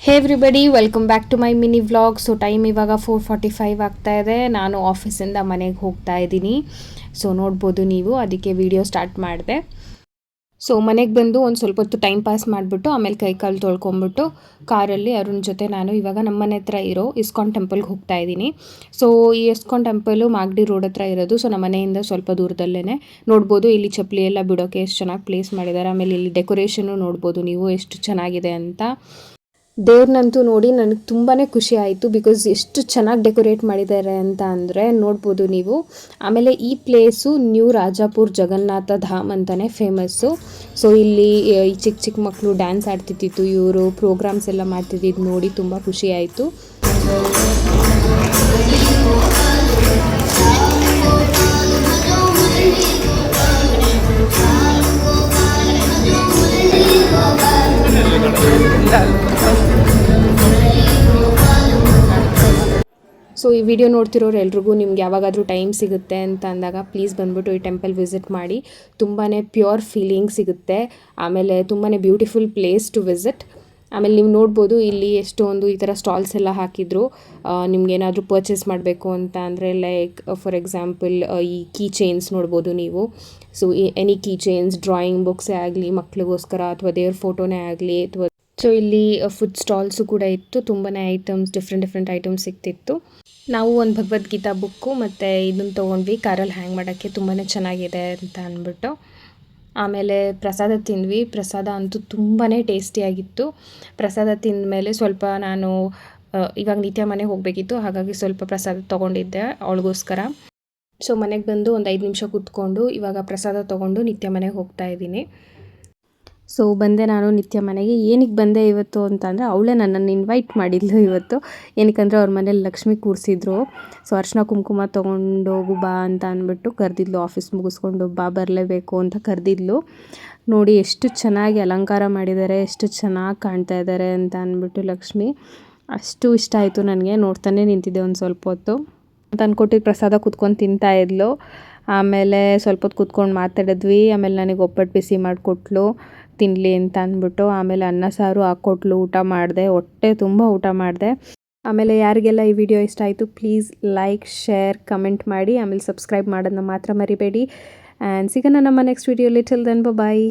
Hey everybody, welcome back to my mini vlog. So time ಇವಾಗ 4:45 ಆಗ್ತಾ ಇದೆ. ನಾನು ಆಫೀಸಿಂದ ಮನೆಗೆ ಹೋಗ್ತಾ ಇದ್ದೀನಿ. ಸೊ ನೋಡ್ಬೋದು ನೀವು, ಅದಕ್ಕೆ ವಿಡಿಯೋ ಸ್ಟಾರ್ಟ್ ಮಾಡಿದೆ. ಸೊ ಮನೆಗೆ ಬಂದು ಒಂದು ಸ್ವಲ್ಪ ಹೊತ್ತು ಟೈಮ್ ಪಾಸ್ ಮಾಡಿಬಿಟ್ಟು ಆಮೇಲೆ ಕೈಕಾಲು ತೊಳ್ಕೊಂಬಿಟ್ಟು ಕಾರಲ್ಲಿ ಅರುಣ್ ಜೊತೆ ನಾನು ಇವಾಗ ನಮ್ಮ ಮನೆ ಹತ್ರ ಇರೋ ಇಸ್ಕಾನ್ ಟೆಂಪಲ್ಗೆ ಹೋಗ್ತಾ ಇದ್ದೀನಿ. ಸೊ ಈ ಇಸ್ಕಾನ್ ಟೆಂಪಲು ಮಾಗಡಿ ರೋಡ್ ಹತ್ರ ಇರೋದು. ಸೊ ನಮ್ಮ ಮನೆಯಿಂದ ಸ್ವಲ್ಪ ದೂರದಲ್ಲೇ ನೋಡ್ಬೋದು. ಇಲ್ಲಿ ಚಪ್ಪಲಿ ಎಲ್ಲ ಬಿಡೋಕ್ಕೆ ಎಷ್ಟು ಚೆನ್ನಾಗಿ ಪ್ಲೇಸ್ ಮಾಡಿದ್ದಾರೆ. ಆಮೇಲೆ ಇಲ್ಲಿ ಡೆಕೋರೇಷನ್ನು ನೋಡ್ಬೋದು ನೀವು ಎಷ್ಟು ಚೆನ್ನಾಗಿದೆ ಅಂತ. ದೇವ್ರನ್ನಂತೂ ನೋಡಿ ನನಗೆ ತುಂಬಾ ಖುಷಿ ಆಯಿತು. ಬಿಕಾಸ್ ಎಷ್ಟು ಚೆನ್ನಾಗಿ ಡೆಕೋರೇಟ್ ಮಾಡಿದ್ದಾರೆ ಅಂತ ಅಂದರೆ ನೋಡ್ಬೋದು ನೀವು. ಆಮೇಲೆ ಈ ಪ್ಲೇಸು ನ್ಯೂ ರಾಜಾಪುರ್ ಜಗನ್ನಾಥ ಧಾಮ್ ಅಂತಲೇ ಫೇಮಸ್ಸು. ಸೊ ಇಲ್ಲಿ ಈ ಚಿಕ್ಕ ಚಿಕ್ಕ ಮಕ್ಕಳು ಡ್ಯಾನ್ಸ್ ಆಡ್ತಿದ್ದಿತ್ತು, ಇವರು ಪ್ರೋಗ್ರಾಮ್ಸ್ ಎಲ್ಲ ಮಾಡ್ತಿದ್ದಿದ್ದು ನೋಡಿ ತುಂಬ ಖುಷಿ ಆಯಿತು. ಸೊ ಈ ವಿಡಿಯೋ ನೋಡ್ತಿರೋರು ಎಲ್ರಿಗೂ ನಿಮ್ಗೆ ಯಾವಾಗಾದರೂ ಟೈಮ್ ಸಿಗುತ್ತೆ ಅಂತ ಅಂದಾಗ ಪ್ಲೀಸ್ ಬಂದುಬಿಟ್ಟು ಈ ಟೆಂಪಲ್ ವಿಸಿಟ್ ಮಾಡಿ. ತುಂಬಾ ಪ್ಯೂರ್ ಫೀಲಿಂಗ್ ಸಿಗುತ್ತೆ. ಆಮೇಲೆ ತುಂಬಾ ಬ್ಯೂಟಿಫುಲ್ ಪ್ಲೇಸ್ ಟು ವಿಸಿಟ್. ಆಮೇಲೆ ನೀವು ನೋಡ್ಬೋದು ಇಲ್ಲಿ ಎಷ್ಟೊಂದು ಈ ಥರ ಸ್ಟಾಲ್ಸ್ ಎಲ್ಲ ಹಾಕಿದ್ರು. ನಿಮ್ಗೇನಾದರೂ ಪರ್ಚೇಸ್ ಮಾಡಬೇಕು ಅಂತ ಅಂದರೆ ಲೈಕ್ ಫಾರ್ ಎಕ್ಸಾಂಪಲ್ ಈ ಕೀ ಚೈನ್ಸ್ ನೋಡ್ಬೋದು ನೀವು. So any key chains, drawing ಬುಕ್ಸೇ ಆಗಲಿ, ಮಕ್ಳಿಗೋಸ್ಕರ ಅಥವಾ ದೇವ್ರ ಫೋಟೋನೇ ಆಗಲಿ, ಅಥವಾ ಸೊ ಇಲ್ಲಿ ಫುಡ್ ಸ್ಟಾಲ್ಸು ಕೂಡ ಇತ್ತು. ತುಂಬಾ ಐಟಮ್ಸ್, ಡಿಫ್ರೆಂಟ್ ಐಟಮ್ಸ್ ಸಿಗ್ತಿತ್ತು. ನಾವು ಒಂದು ಭಗವದ್ಗೀತಾ ಬುಕ್ಕು ಮತ್ತು ಇದನ್ನು ತೊಗೊಂಡ್ವಿ ಕಾರಲ್ಲಿ ಹ್ಯಾಂಗ್ ಮಾಡೋಕ್ಕೆ. ತುಂಬಾ ಚೆನ್ನಾಗಿದೆ ಅಂತ ಅಂದ್ಬಿಟ್ಟು ಆಮೇಲೆ ಪ್ರಸಾದ ತಿಂದ್ವಿ. ಪ್ರಸಾದ ಅಂತೂ ತುಂಬಾ ಟೇಸ್ಟಿಯಾಗಿತ್ತು. ಪ್ರಸಾದ ತಿಂದ ಮೇಲೆ ಸ್ವಲ್ಪ ನಾನು ಇವಾಗ ನಿತ್ಯ ಮನೆಗೆ ಹೋಗಬೇಕಿತ್ತು, ಹಾಗಾಗಿ ಸ್ವಲ್ಪ ಪ್ರಸಾದ ತೊಗೊಂಡಿದ್ದೆ ಅವಳಿಗೋಸ್ಕರ. ಸೊ ಮನೆಗೆ ಬಂದು ಒಂದು 5 ನಿಮಿಷ ಕೂತ್ಕೊಂಡು ಇವಾಗ ಪ್ರಸಾದ ತೊಗೊಂಡು ನಿತ್ಯ ಮನೆಗೆ ಹೋಗ್ತಾ ಇದ್ದೀನಿ. ಸೊ ಬಂದೆ ನಾನು ನಿತ್ಯ ಮನೆಗೆ. ಏನಕ್ಕೆ ಬಂದೆ ಇವತ್ತು ಅಂತ ಅಂದರೆ ಅವಳೇ ನನ್ನನ್ನು ಇನ್ವೈಟ್ ಮಾಡಿದ್ಲು ಇವತ್ತು. ಏನಕ್ಕಂದರೆ ಅವ್ರ ಮನೇಲಿ ಲಕ್ಷ್ಮಿ ಕೂರಿಸಿದ್ರು. ಸೊ ಅರ್ಶಿನ ಕುಂಕುಮ ತೊಗೊಂಡೋಗು ಬಾ ಅಂತ ಅಂದ್ಬಿಟ್ಟು ಕರೆದಿದ್ಲು. ಆಫೀಸ್ ಮುಗಿಸ್ಕೊಂಡು ಬಾ, ಬರಲೇಬೇಕು ಅಂತ ಕರೆದಿದ್ಲು. ನೋಡಿ ಎಷ್ಟು ಚೆನ್ನಾಗಿ ಅಲಂಕಾರ ಮಾಡಿದ್ದಾರೆ, ಎಷ್ಟು ಚೆನ್ನಾಗಿ ಕಾಣ್ತಾ ಇದ್ದಾರೆ ಅಂತ ಅಂದ್ಬಿಟ್ಟು ಲಕ್ಷ್ಮಿ. ಅಷ್ಟು ಇಷ್ಟ ಆಯಿತು ನನಗೆ. ನೋಡ್ತಾನೆ ನಿಂತಿದ್ದೆ ಒಂದು ಸ್ವಲ್ಪ ಹೊತ್ತು. ತಂದ್ಕೊಟ್ಟಿದ್ದು ಪ್ರಸಾದ ಕುತ್ಕೊಂಡು ತಿಂತಾ ಇದ್ಲು. ಆಮೇಲೆ ಸ್ವಲ್ಪ ಹೊತ್ತು ಕುತ್ಕೊಂಡು ಮಾತಾಡಿದ್ವಿ. ಆಮೇಲೆ ನನಗೆ ಒಬ್ಬಟ್ಟು ಬಿಸಿ ಮಾಡಿಕೊಟ್ಲು ತಿನ್ನಲಿ ಅಂತ ಅಂದ್ಬಿಟ್ಟು. ಆಮೇಲೆ ಅನ್ನ ಸಾರು ಹಾಕ್ಕೊಟ್ಲು, ಊಟ ಮಾಡಿದೆ, ಹೊಟ್ಟೆ ತುಂಬ ಊಟ ಮಾಡಿದೆ. ಆಮೇಲೆ ಯಾರಿಗೆಲ್ಲ ಈ ವಿಡಿಯೋ ಇಷ್ಟ ಆಯಿತು ಪ್ಲೀಸ್ ಲೈಕ್, ಶೇರ್, ಕಮೆಂಟ್ ಮಾಡಿ. ಆಮೇಲೆ ಸಬ್ಸ್ಕ್ರೈಬ್ ಮಾಡೋದನ್ನ ಮಾತ್ರ ಮರಿಬೇಡಿ. ಆ್ಯಂಡ್ ಸಿಗೋಣ ನಮ್ಮ ನೆಕ್ಸ್ಟ್ ವಿಡಿಯೋಲಿ. ಟಿಲ್ ದೆನ್ ಬಾಯ್.